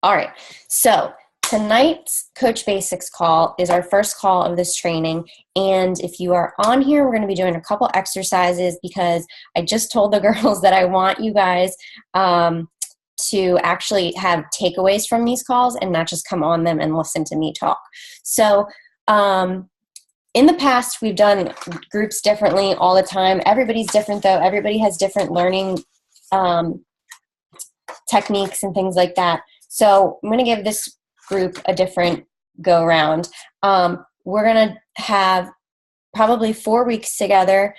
All right. So tonight's Coach Basics call is our first call of this training. And if you are on here, we're going to be doing a couple exercises because I just told the girls that I want you guys to actually have takeaways from these calls and not just come on them and listen to me talk. So in the past, we've done groups differently all the time. Everybody's different, though. Everybody has different learning techniques and things like that. So I'm going to give this group a different go round. We're going to have probably 4 weeks together.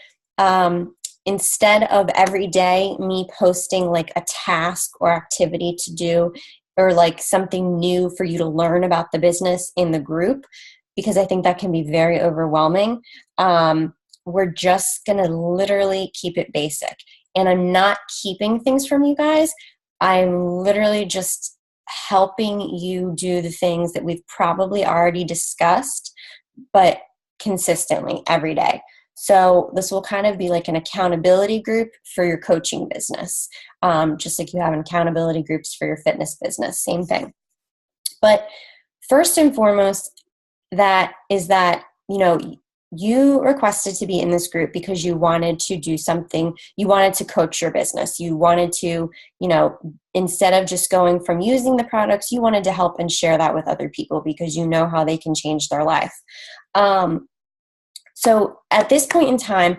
Instead of every day me posting like a task or activity to do or like something new for you to learn about the business in the group, because I think that can be very overwhelming. We're just going to literally keep it basic. And I'm not keeping things from you guys. I'm literally just helping you do the things that we've probably already discussed, but consistently every day. So this will kind of be like an accountability group for your coaching business, just like you have accountability groups for your fitness business, same thing. But first and foremost, that is that, you requested to be in this group because you wanted to do something. You wanted to coach your business. You wanted to, instead of just going from using the products, you wanted to help and share that with other people because you know how they can change their life. So at this point in time,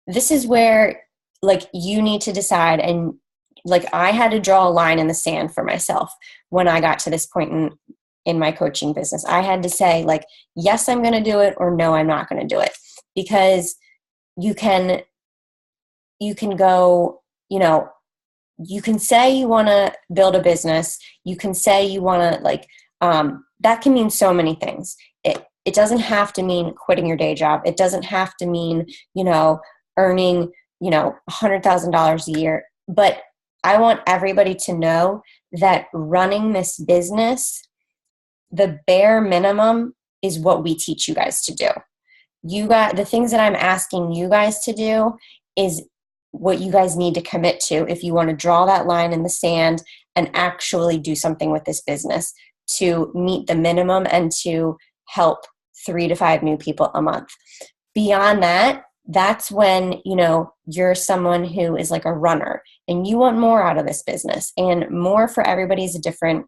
this is where you need to decide, and I had to draw a line in the sand for myself when I got to this point in my coaching business. I had to say yes, I'm going to do it, or no, I'm not going to do it, because you can go, you can say you want to build a business. You can say you want to that can mean so many things. It doesn't have to mean quitting your day job. It doesn't have to mean, earning, $100,000 a year. But I want everybody to know that running this business, the bare minimum is what we teach you guys to do. The things that I'm asking you guys to do is what you guys need to commit to if you want to draw that line in the sand and actually do something with this business to meet the minimum and to help 3 to 5 new people a month. Beyond that, that's when, you're someone who is like a runner and you want more out of this business, and more for everybody is a different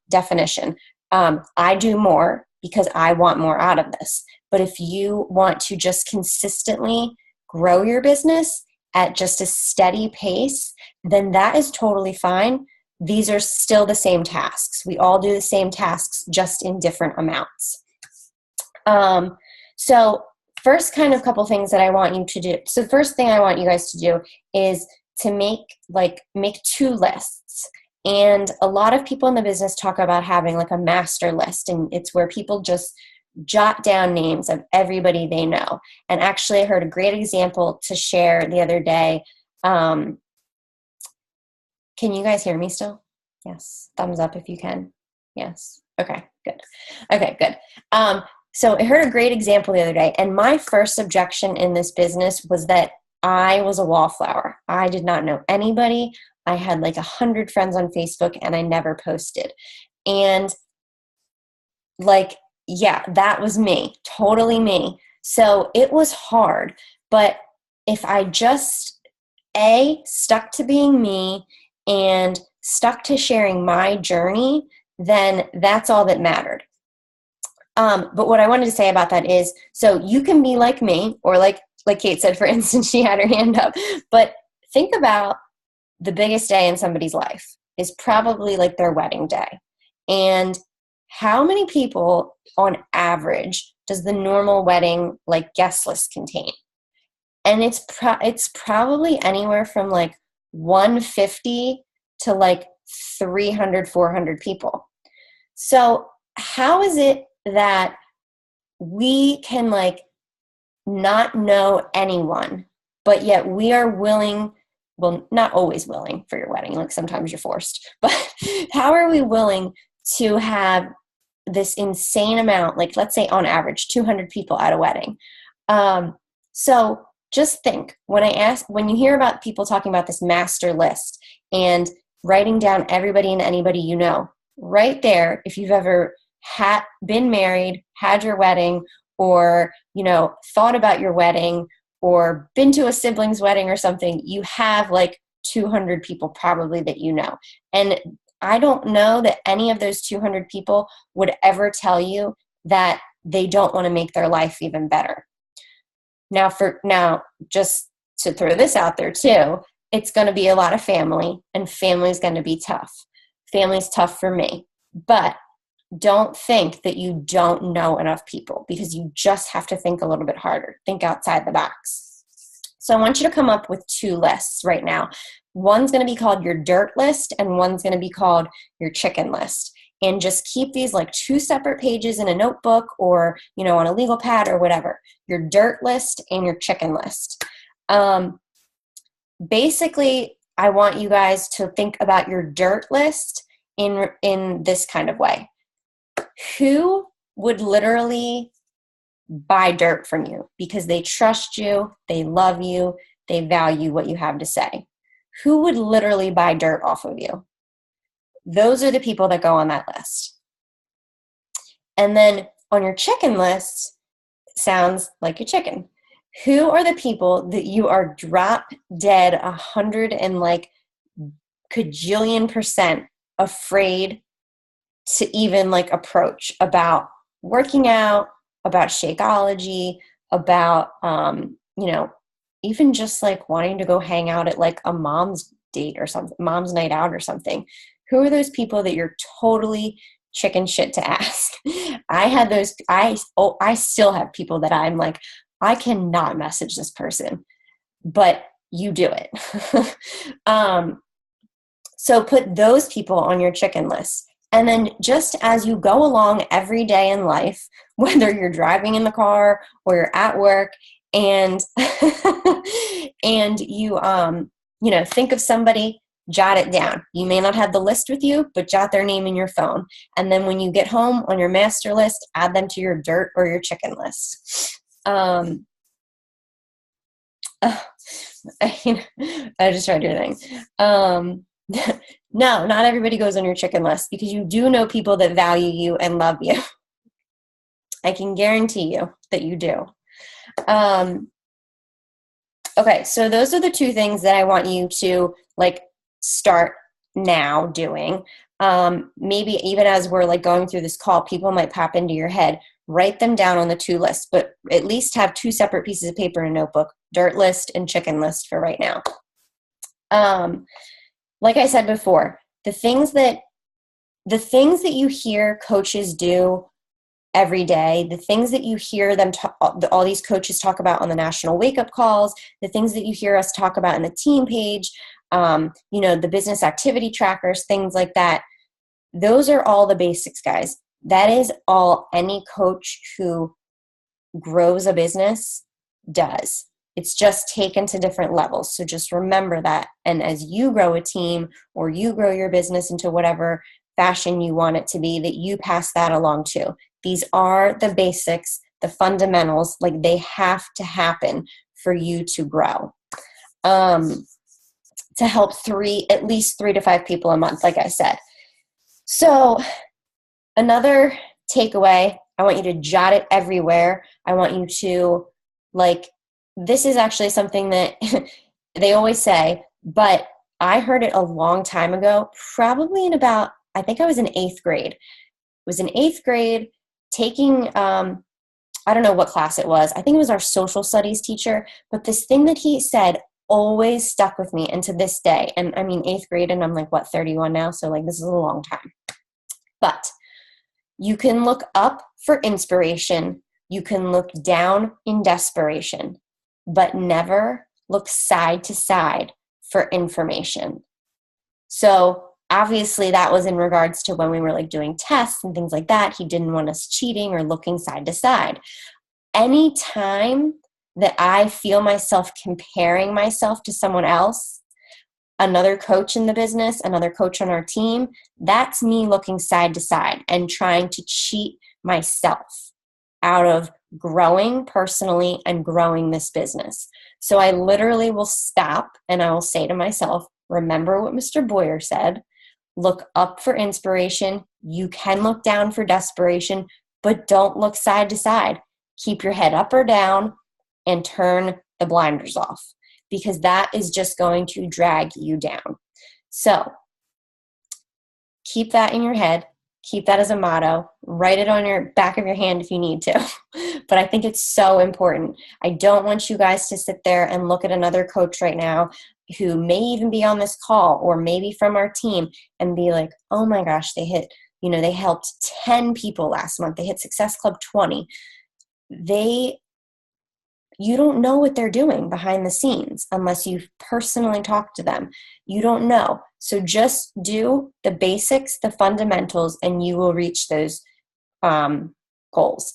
definition. I do more because I want more out of this. But if you want to just consistently grow your business at just a steady pace, then that is totally fine. These are still the same tasks. We all do the same tasks, just in different amounts. So first couple things that I want you to do. So the first thing I want you guys to do is to make 2 lists. And a lot of people in the business talk about having a master list, and it's where people just jot down names of everybody they know. And actually, I heard a great example to share the other day. Can you guys hear me still? Yes. Thumbs up if you can. Yes. Okay, good. Okay, good. So I heard a great example the other day, and my first objection in this business was that I was a wallflower. I did not know anybody. I had 100 friends on Facebook, and I never posted. And that was me, totally me. So it was hard. But if I just stuck to being me and stuck to sharing my journey, then that's all that mattered. But what I wanted to say about that is, so you can be like me, or like Kate said, for instance, she had her hand up, but think about the biggest day in somebody's life is probably their wedding day. And how many people on average does the normal wedding guest list contain? And it's probably anywhere from 150 to 300, 400 people. So how is it that we can not know anyone, but yet we are willing, well, not always willing for your wedding, sometimes you're forced, but how are we willing to have this insane amount, let's say on average 200 people at a wedding? So just think, when you hear about people talking about this master list, and writing down everybody and anybody you know. Right there, if you've ever been married, had your wedding, or, thought about your wedding, or been to a sibling's wedding or something, you have like 200 people probably that you know. And I don't know that any of those 200 people would ever tell you that they don't want to make their life even better. Now, just to throw this out there too, it's going to be a lot of family, and family is going to be tough. Family's tough for me, but don't think that you don't know enough people, because you just have to think a little bit harder. Think outside the box. So I want you to come up with 2 lists right now. One's going to be called your dirt list, and one's going to be called your chicken list. And just keep these like 2 separate pages in a notebook, or, on a legal pad or whatever. Your dirt list and your chicken list. Basically, I want you guys to think about your dirt list in this kind of way. Who would literally buy dirt from you because they trust you, they love you, they value what you have to say? Who would literally buy dirt off of you? Those are the people that go on that list. And then on your chicken list, sounds like a chicken. Who are the people that you are drop dead 100 and like kajillion% afraid to even like approach about working out, about Shakeology, about, even just like wanting to go hang out at like a mom's date or something, mom's night out or something? Who are those people that you're totally chicken shit to ask? I had those, I still have people that I'm like, I cannot message this person, but you do it. So put those people on your chicken list. And then just as you go along every day in life, whether you're driving in the car or you're at work, and and you think of somebody, jot it down. You may not have the list with you, but jot their name in your phone. And then when you get home on your master list, add them to your dirt or your chicken list. I just tried your thing. No, not everybody goes on your chicken list, because you do know people that value you and love you. I can guarantee you that you do. Okay, so those are the 2 things that I want you to like start now doing. Maybe even as we're like going through this call, people might pop into your head. Write them down on the 2 lists, but at least have 2 separate pieces of paper in a notebook: dirt list and chicken list for right now. Like I said before, the things that you hear coaches do every day, the things that you hear them all these coaches talk about on the national wake-up calls, the things that you hear us talk about in the team page, the business activity trackers, things like that, those are all the basics, guys. That is all any coach who grows a business does. It's just taken to different levels. So just remember that. And as you grow a team, or you grow your business into whatever fashion you want it to be, that you pass that along too. These are the basics, the fundamentals, like they have to happen for you to grow. To help at least 3 to 5 people a month, like I said. So another takeaway, I want you to jot it everywhere. I want you to this is actually something that they always say, but I heard it a long time ago, probably in about, I think I was in 8th grade. It was in 8th grade taking, I don't know what class it was. I think it was our social studies teacher, but this thing that he said always stuck with me, and to this day. And I mean, 8th grade, and I'm like, 31 now? So this is a long time. But you can look up for inspiration. You can look down in desperation, but never look side to side for information. So obviously that was in regards to when we were doing tests and things like that. He didn't want us cheating or looking side to side. Anytime that I feel myself comparing myself to someone else, another coach in the business, another coach on our team, that's me looking side to side and trying to cheat myself out of growing personally and growing this business. So I literally will stop and I will say to myself, remember what Mr. Boyer said. Look up for inspiration. You can look down for desperation, but don't look side to side. Keep your head up or down and turn the blinders off, because that is just going to drag you down. So keep that in your head. Keep that as a motto. Write it on your back of your hand if you need to. But I think it's so important. I don't want you guys to sit there and look at another coach right now who may even be on this call or maybe from our team and be like, oh my gosh, they helped 10 people last month. They hit Success Club 20. You don't know what they're doing behind the scenes unless you've personally talked to them. You don't know. So just do the basics, the fundamentals, and you will reach those goals.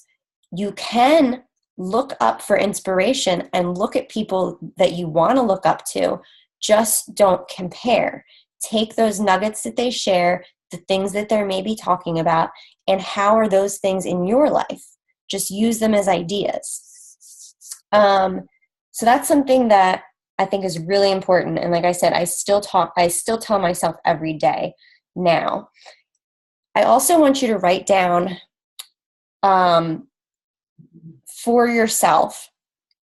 You can look up for inspiration and look at people that you want to look up to. Just don't compare. Take those nuggets that they share, the things that they're maybe talking about, and how are those things in your life? Just use them as ideas. So that's something that I think is really important. And like I said, I still tell myself every day now. I also want you to write down, for yourself.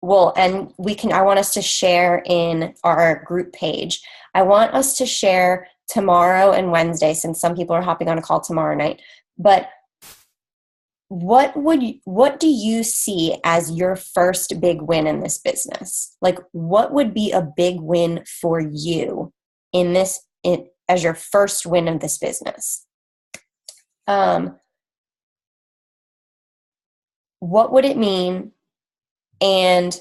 Well, and I want us to share in our group page. I want us to share tomorrow and Wednesday, since some people are hopping on a call tomorrow night, but what do you see as your first big win in this business? Like, what would be a big win for you as your first win of this business? What would it mean? And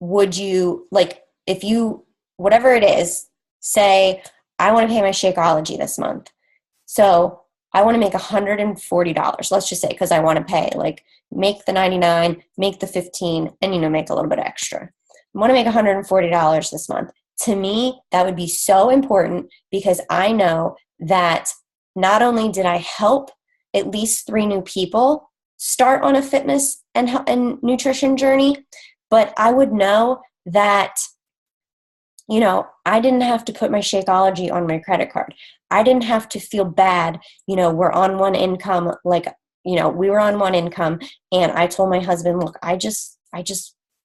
would you, like, if you, whatever it is, say, I want to pay my Shakeology this month. So I want to make $140, let's just say, because I want to pay, like, make the 99, make the 15, and, make a little bit extra. I want to make $140 this month. To me, that would be so important, because I know that not only did I help at least 3 new people start on a fitness and nutrition journey, but I would know that, I didn't have to put my Shakeology on my credit card. I didn't have to feel bad. We're on one income, we were on one income, and I told my husband, look, I just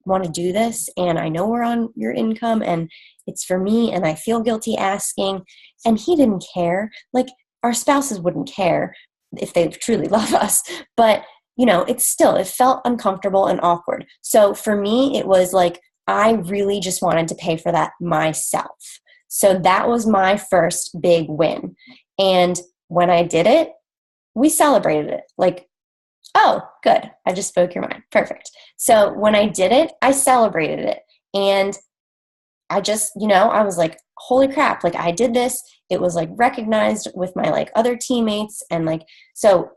want to do this, and I know we're on your income, and it's for me, and I feel guilty asking. And he didn't care. Like, our spouses wouldn't care if they truly love us, but it felt uncomfortable and awkward. So for me, it was like, I really just wanted to pay for that myself. So that was my first big win. And when I did it, we celebrated it. Like, oh, good. I just spoke your mind. Perfect. So when I did it, I celebrated it. And I just, I was like, holy crap. Like, I did this. It was like recognized with my other teammates. And so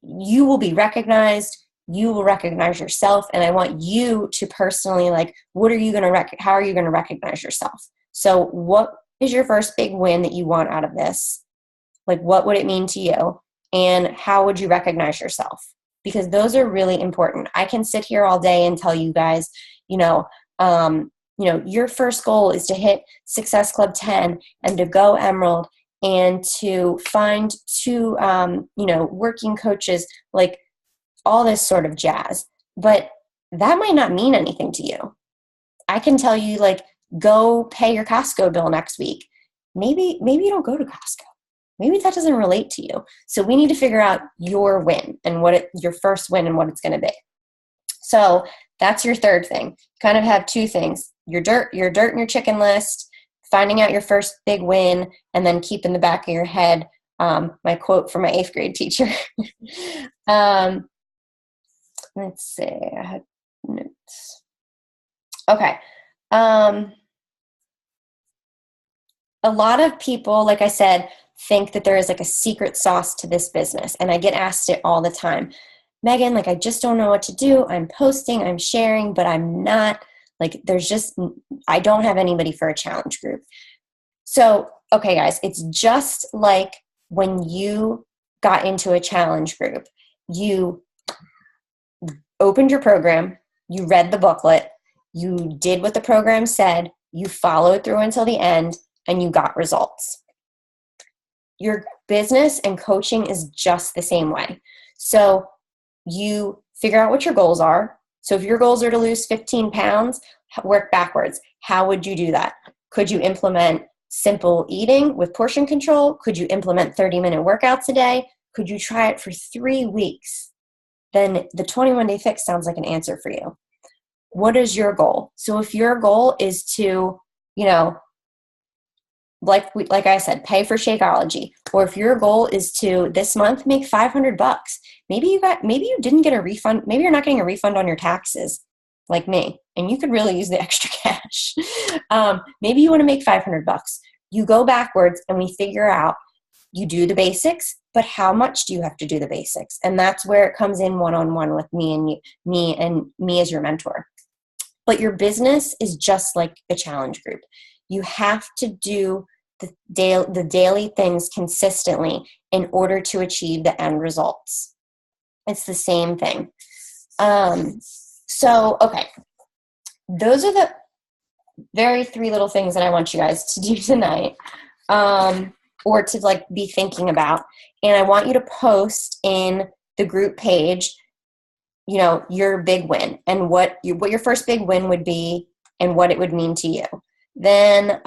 you will be recognized. You will recognize yourself. And I want you to personally, how are you going to recognize yourself? So what is your first big win that you want out of this? Like, what would it mean to you? And how would you recognize yourself? Because those are really important. I can sit here all day and tell you guys, your first goal is to hit Success Club 10 and to go Emerald and to find 2, working coaches, like all this sort of jazz. But that might not mean anything to you. I can tell you, go pay your Costco bill next week. Maybe you don't go to Costco. Maybe that doesn't relate to you. So we need to figure out your win and your first win and what it's going to be. So that's your third thing. You kind of have 2 things: your dirt and your chicken list, finding out your first big win, and then keep in the back of your head my quote from my 8th grade teacher. Let's see. I had notes. Okay. A lot of people, like I said, think that there is a secret sauce to this business. And I get asked it all the time. Megan, I just don't know what to do. I'm posting, I'm sharing, but I'm not, I don't have anybody for a challenge group. So, okay, guys, it's just like when you got into a challenge group. You opened your program, you read the booklet, you did what the program said, you followed through until the end, and you got results. Your business and coaching is just the same way. So you figure out what your goals are. So if your goals are to lose 15 pounds, work backwards. How would you do that? Could you implement simple eating with portion control? Could you implement 30-minute workouts a day? Could you try it for 3 weeks? Then the 21-day fix sounds like an answer for you. What is your goal? So if your goal is to, like I said, pay for Shakeology, or if your goal is to this month make $500, maybe you didn't get a refund. Maybe you're not getting a refund on your taxes, like me, and you could really use the extra cash. Maybe you want to make $500. You go backwards, and we figure out. You do the basics, but how much do you have to do the basics? And that's where it comes in one-on-one with me as your mentor. But your business is just like a challenge group. You have to do the daily things consistently in order to achieve the end results. It's the same thing. Okay. Those are the very 3 little things that I want you guys to do tonight. Or to be thinking about. And I want you to post in the group page, your big win and what your first big win would be and what it would mean to you. Then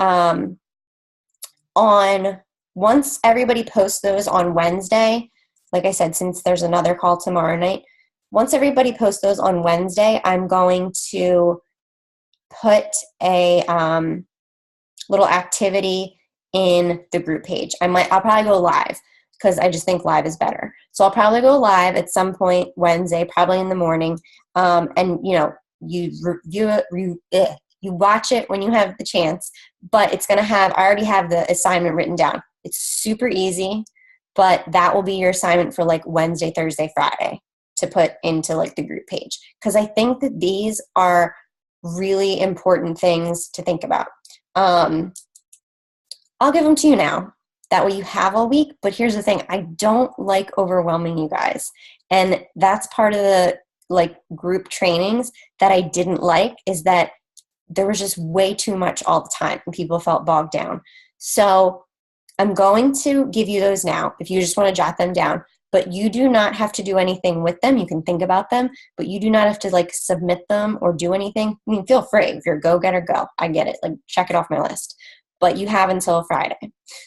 once everybody posts those on Wednesday, like I said, since there's another call tomorrow night, once everybody posts those on Wednesday, I'm going to put a little activity in the group page. I'll probably go live because I just think live is better. So I'll probably go live at some point Wednesday, probably in the morning. And you watch it when you have the chance, but I already have the assignment written down. It's super easy, but that will be your assignment for Wednesday, Thursday, Friday to put into the group page. Because I think that these are really important things to think about. I'll give them to you now. That way you have all week. But here's the thing. I don't like overwhelming you guys. And that's part of the group trainings that I didn't like, is that there was just way too much all the time and people felt bogged down. So I'm going to give you those now if you just want to jot them down. But you do not have to do anything with them. You can think about them, but you do not have to submit them or do anything. I mean, feel free. If you're a go-getter, go. I get it. Check it off my list. But you have until Friday.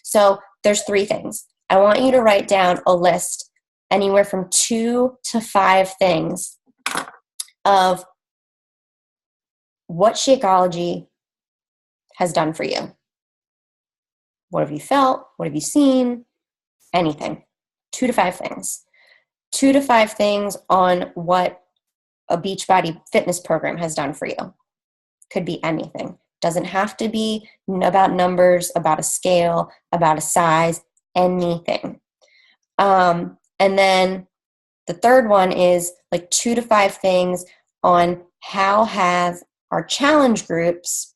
So there's 3 things. I want you to write down a list, anywhere from 2 to 5 things of what Shakeology has done for you. What have you felt? What have you seen? Anything. 2 to 5 things. 2 to 5 things on what a Beachbody fitness program has done for you. Could be anything. Doesn't have to be about numbers, about a scale, about a size, anything. And then the third one is 2 to 5 things on how have our challenge groups,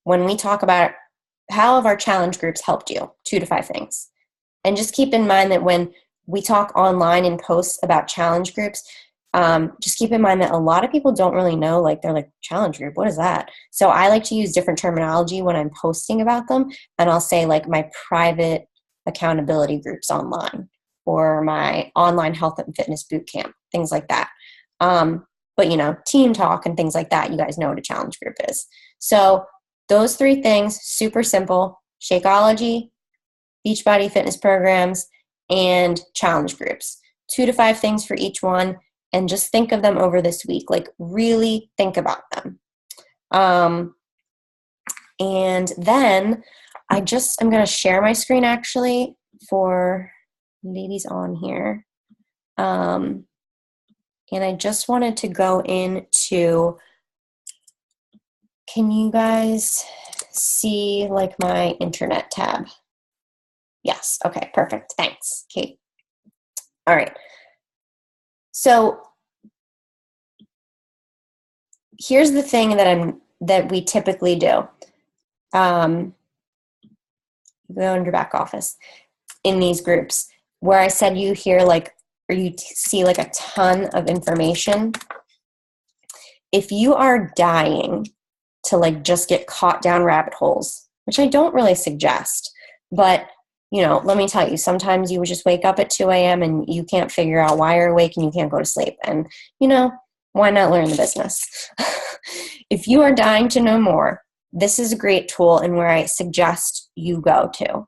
when we talk about how have our challenge groups helped you, 2 to 5 things. And just keep in mind that when we talk online and posts about challenge groups, just keep in mind that a lot of people don't really know, they're challenge group, what is that? So I like to use different terminology when I'm posting about them, and I'll say my private accountability groups online, or my online health and fitness boot camp, things like that. But team talk and things like that, you guys know what a challenge group is. So those 3 things, super simple: Shakeology, Beachbody fitness programs, and challenge groups. 2 to 5 things for each one. And just think of them over this week. Really think about them. And then I'm going to share my screen actually for ladies on here. And I just wanted to go into, can you guys see my internet tab? Yes. Okay, perfect. Thanks, Kate. All right. So here's the thing that we typically do. Go in your back office in these groups where I said you hear or you see a ton of information. If you are dying to like just get caught down rabbit holes, which I don't really suggest. But, you know, let me tell you, sometimes you would just wake up at 2 a.m. and you can't figure out why you're awake and you can't go to sleep. And, you know, why not learn the business? If you are dying to know more, this is a great tool and where I suggest you go to.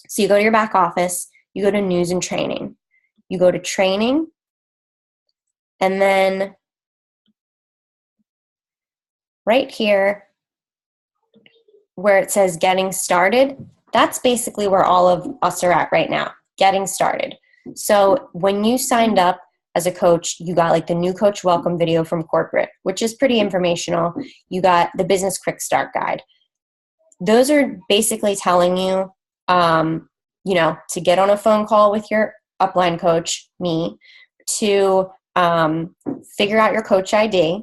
So you go to your back office, you go to news and training. You go to training, and then right here where it says getting started, that's basically where all of us are at right now, getting started. So when you signed up as a coach, you got like the new coach welcome video from corporate, which is pretty informational. You got the business quick start guide. Those are basically telling you, you know, to get on a phone call with your upline coach, me, to figure out your coach ID,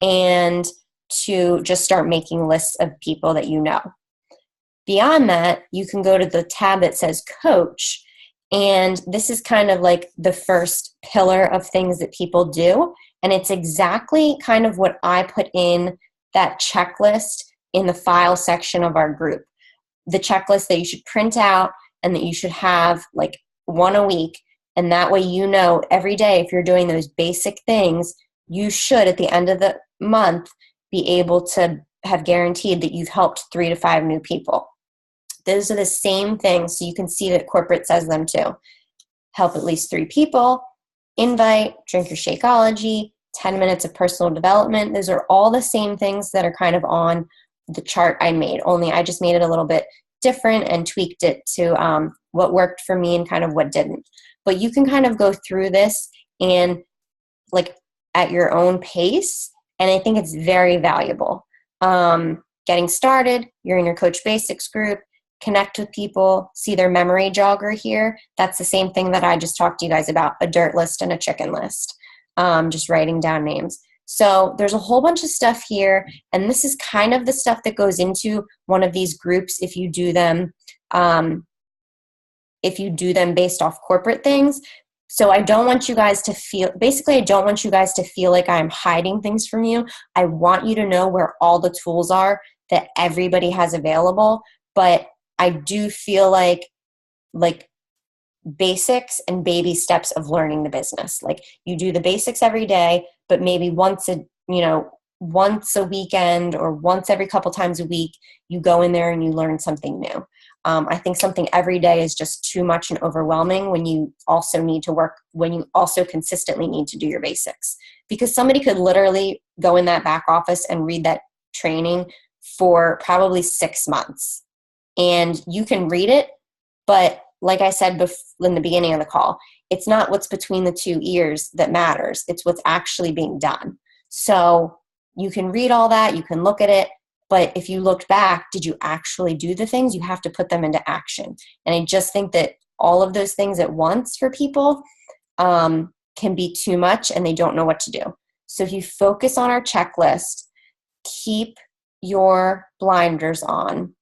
and to just start making lists of people that you know. Beyond that, you can go to the tab that says coach, and this is kind of like the first pillar of things that people do, and it's exactly kind of what I put in that checklist in the file section of our group. The checklist that you should print out and that you should have like one a week, and that way you know every day if you're doing those basic things, you should at the end of the month be able to have guaranteed that you've helped 3 to 5 new people. Those are the same things, so you can see that corporate says them too. Help at least 3 people, invite, drink your Shakeology, 10 minutes of personal development. Those are all the same things that are kind of on the chart I made, only I just made it a little bit different and tweaked it to what worked for me and kind of what didn't. But you can kind of go through this and like at your own pace, and I think it's very valuable. Getting started, you're in your Coach Basics group, connect with people, see their memory jogger here. That's the same thing that I just talked to you guys about, a dirt list and a chicken list, just writing down names. So there's a whole bunch of stuff here, and this is kind of the stuff that goes into one of these groups if you do them based off corporate things. So I don't want you guys to feel, basically I don't want you guys to feel like I'm hiding things from you. I want you to know where all the tools are that everybody has available, but I do feel like basics and baby steps of learning the business. Like you do the basics every day, but maybe once a weekend or once every couple times a week, you go in there and you learn something new. I think something every day is just too much and overwhelming when you also consistently need to do your basics. Because somebody could literally go in that back office and read that training for probably 6 months. And you can read it, but like I said in the beginning of the call, it's not what's between the 2 ears that matters. It's what's actually being done. So you can read all that, you can look at it, but if you looked back, did you actually do the things? You have to put them into action. And I just think that all of those things at once for people can be too much and they don't know what to do. So if you focus on our checklist, keep your blinders on,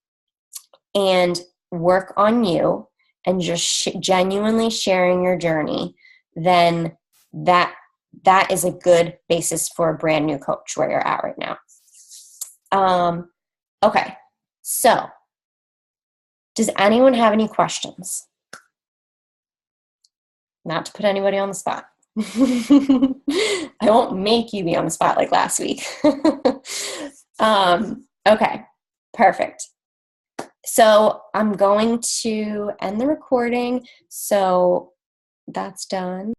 and work on you, and just genuinely sharing your journey, then that is a good basis for a brand new coach where you're at right now. Okay, so does anyone have any questions? Not to put anybody on the spot. I won't make you be on the spot like last week. Okay, perfect. So I'm going to end the recording. So that's done.